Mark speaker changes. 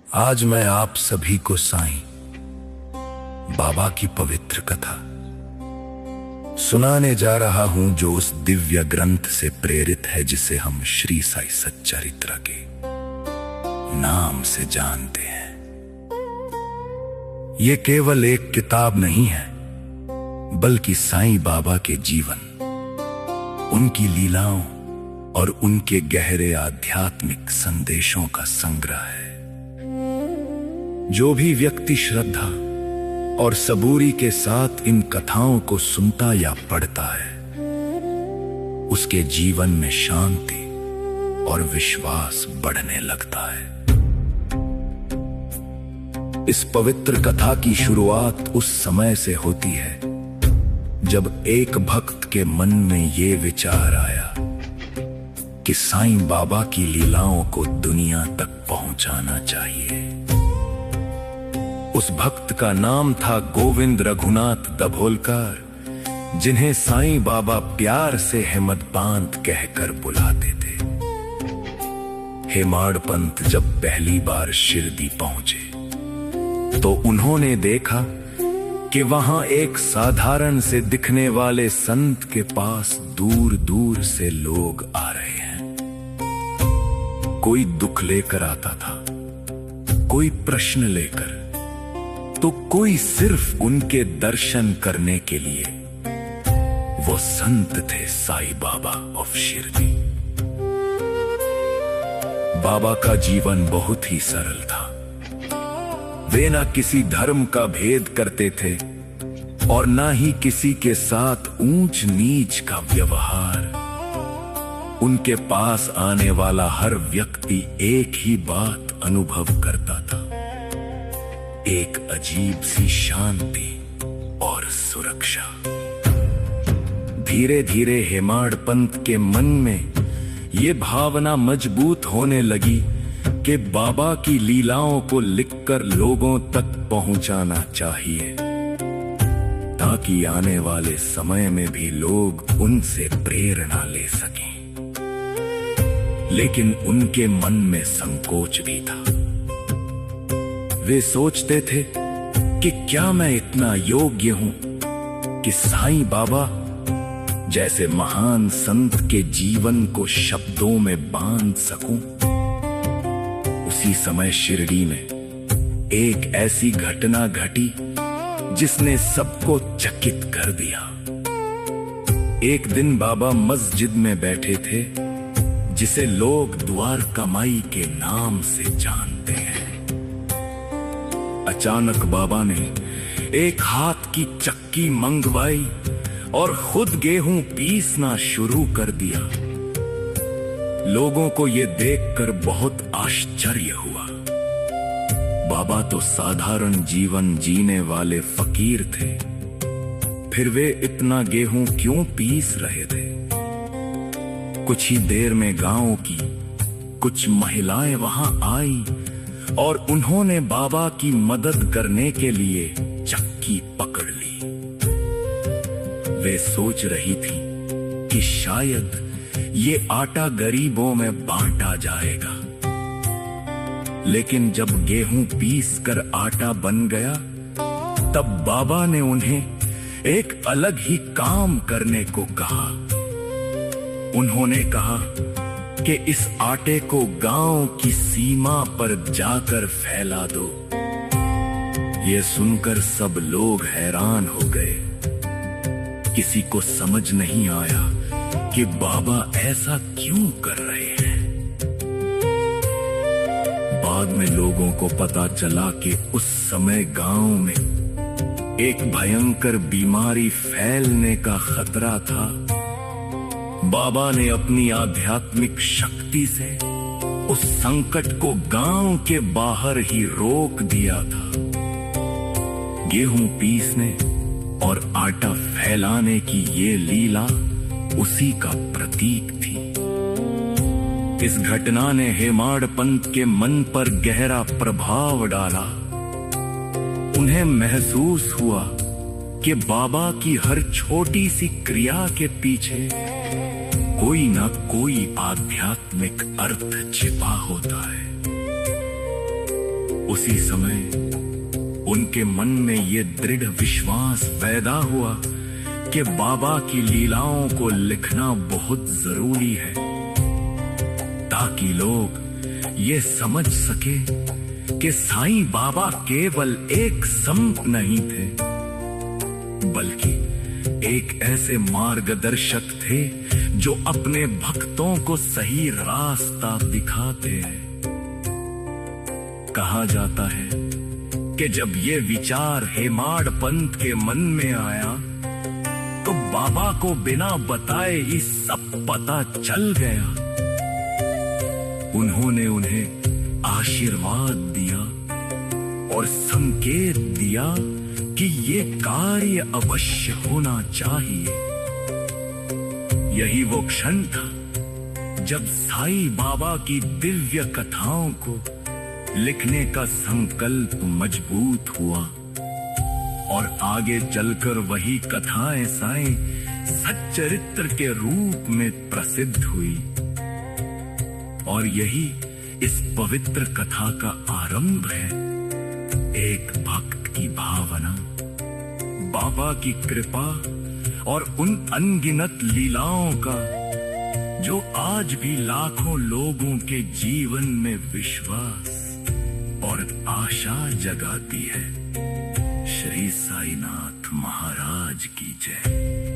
Speaker 1: आज मैं आप सभी को साईं बाबा की पवित्र कथा सुनाने जा रहा हूं, जो उस दिव्य ग्रंथ से प्रेरित है जिसे हम श्री साई सच्चरित्र के नाम से जानते हैं। ये केवल एक किताब नहीं है, बल्कि साईं बाबा के जीवन, उनकी लीलाओं और उनके गहरे आध्यात्मिक संदेशों का संग्रह है। जो भी व्यक्ति श्रद्धा और सबूरी के साथ इन कथाओं को सुनता या पढ़ता है, उसके जीवन में शांति और विश्वास बढ़ने लगता है। इस पवित्र कथा की शुरुआत उस समय से होती है जब एक भक्त के मन में ये विचार आया कि साईं बाबा की लीलाओं को दुनिया तक पहुंचाना चाहिए। उस भक्त का नाम था गोविंद रघुनाथ दाभोलकर, जिन्हें साईं बाबा प्यार से हेमदपांत कहकर बुलाते थे। हेमाड़ पंत जब पहली बार शिरडी पहुंचे तो उन्होंने देखा कि वहां एक साधारण से दिखने वाले संत के पास दूर दूर से लोग आ रहे हैं। कोई दुख लेकर आता था, कोई प्रश्न लेकर, तो कोई सिर्फ उनके दर्शन करने के लिए। वो संत थे साईं बाबा ऑफ शिरडी। बाबा का जीवन बहुत ही सरल था। वे ना किसी धर्म का भेद करते थे और ना ही किसी के साथ ऊंच नीच का व्यवहार। उनके पास आने वाला हर व्यक्ति एक ही बात अनुभव करता था, एक अजीब सी शांति और सुरक्षा। धीरे धीरे हेमाड़ पंत के मन में ये भावना मजबूत होने लगी कि बाबा की लीलाओं को लिखकर लोगों तक पहुंचाना चाहिए, ताकि आने वाले समय में भी लोग उनसे प्रेरणा ले सकें। लेकिन उनके मन में संकोच भी था। वे सोचते थे कि क्या मैं इतना योग्य हूं कि साईं बाबा जैसे महान संत के जीवन को शब्दों में बांध सकूं। उसी समय शिरडी में एक ऐसी घटना घटी जिसने सबको चकित कर दिया। एक दिन बाबा मस्जिद में बैठे थे, जिसे लोग द्वारकामाई के नाम से जानते हैं। अचानक बाबा ने एक हाथ की चक्की मंगवाई और खुद गेहूं पीसना शुरू कर दिया। लोगों को यह देखकर बहुत आश्चर्य हुआ। बाबा तो साधारण जीवन जीने वाले फकीर थे, फिर वे इतना गेहूं क्यों पीस रहे थे? कुछ ही देर में गांव की कुछ महिलाएं वहां आई और उन्होंने बाबा की मदद करने के लिए चक्की पकड़ ली। वे सोच रही थी कि शायद ये आटा गरीबों में बांटा जाएगा। लेकिन जब गेहूं पीस कर आटा बन गया, तब बाबा ने उन्हें एक अलग ही काम करने को कहा। उन्होंने कहा कि इस आटे को गांव की सीमा पर जाकर फैला दो। ये सुनकर सब लोग हैरान हो गए। किसी को समझ नहीं आया कि बाबा ऐसा क्यों कर रहे हैं। बाद में लोगों को पता चला कि उस समय गांव में एक भयंकर बीमारी फैलने का खतरा था। बाबा ने अपनी आध्यात्मिक शक्ति से उस संकट को गांव के बाहर ही रोक दिया था। गेहूं पीसने और आटा फैलाने की ये लीला उसी का प्रतीक थी। इस घटना ने हेमाड़ पंत के मन पर गहरा प्रभाव डाला। उन्हें महसूस हुआ कि बाबा की हर छोटी सी क्रिया के पीछे कोई ना कोई आध्यात्मिक अर्थ छिपा होता है। उसी समय उनके मन में ये दृढ़ विश्वास पैदा हुआ कि बाबा की लीलाओं को लिखना बहुत जरूरी है, ताकि लोग ये समझ सके कि साईं बाबा केवल एक संत नहीं थे, बल्कि एक ऐसे मार्गदर्शक थे जो अपने भक्तों को सही रास्ता दिखाते हैं। कहा जाता है कि जब ये विचार हेमाड़ पंत के मन में आया तो बाबा को बिना बताए ही सब पता चल गया। उन्होंने उन्हें आशीर्वाद दिया और संकेत दिया कि ये कार्य अवश्य होना चाहिए। यही वो क्षण था जब साईं बाबा की दिव्य कथाओं को लिखने का संकल्प मजबूत हुआ और आगे चलकर वही कथाएं साईं सच्चरित्र के रूप में प्रसिद्ध हुई। और यही इस पवित्र कथा का आरंभ है। एक भक्त की भावना, बाबा की कृपा और उन अनगिनत लीलाओं का जो आज भी लाखों लोगों के जीवन में विश्वास और आशा जगाती है। श्री साईनाथ महाराज की जय।